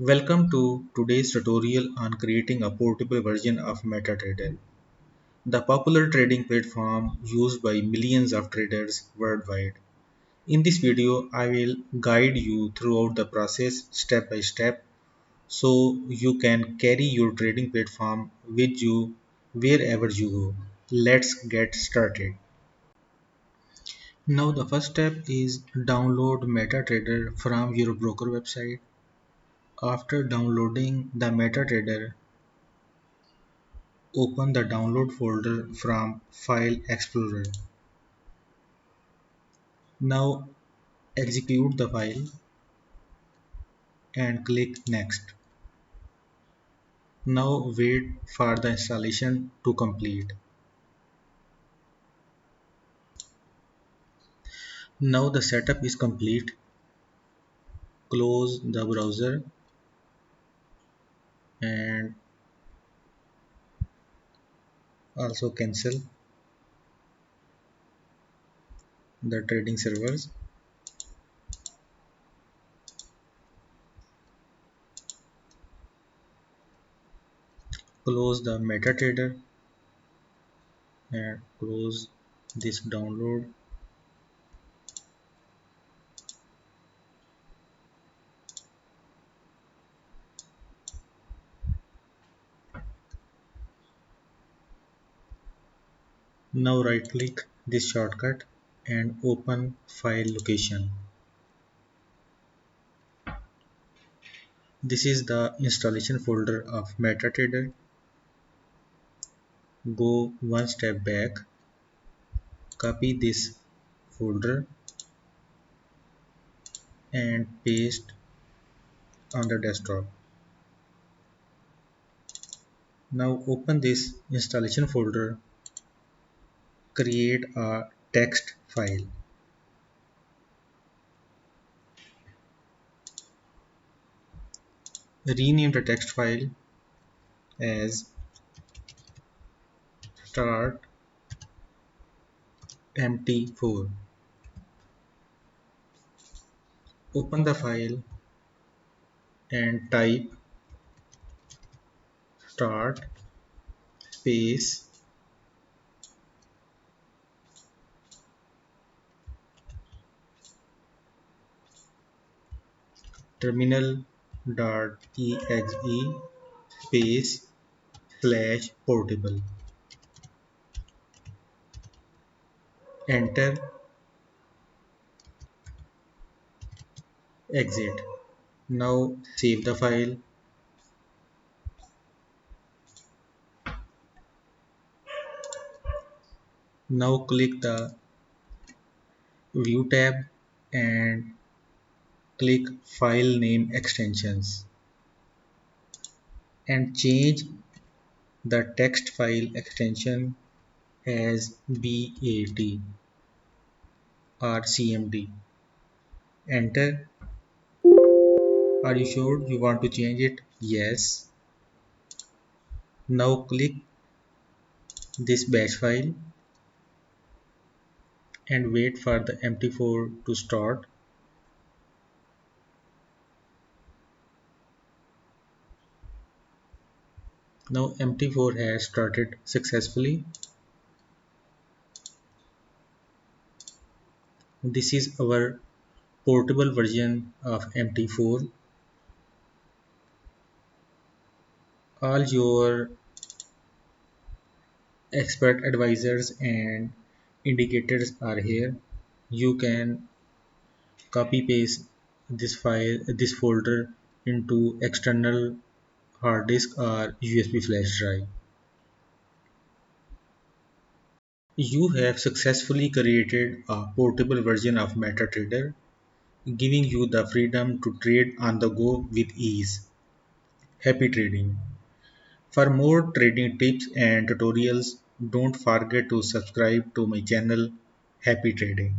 Welcome to today's tutorial on creating a portable version of Metatrader, the popular trading platform used by millions of traders worldwide. In this video, I will guide you throughout the process step by step so you can carry your trading platform with you wherever you go. Let's get started. Now the first step is download MetaTrader from your broker website. After downloading the MetaTrader, open the download folder from File Explorer. Now execute the file and click Next. Now wait for the installation to complete. Now the setup is complete. Close the browser and also cancel the trading servers. Close the MetaTrader and close this download. Now right click this shortcut and open file location. This is the installation folder of MetaTrader. Go one step back, copy this folder and paste on the desktop. Now open this installation folder, create a text file. Rename the text file as start mt4. Open the file and type start space terminal.exe space slash portable. Enter, exit. Now save the file. Now click the view tab and click file name extensions and change the text file extension as BAT or CMD. Enter. Are you sure you want to change it? Yes. Now click this batch file and wait for the MT4 to start. Now MT4 has started successfully. This is our portable version of MT4. All your expert advisors and indicators are here. You can copy paste this folder into external hard disk or USB flash drive. You have successfully created a portable version of MetaTrader, giving you the freedom to trade on the go with ease. Happy trading! For more trading tips and tutorials, don't forget to subscribe to my channel. Happy trading!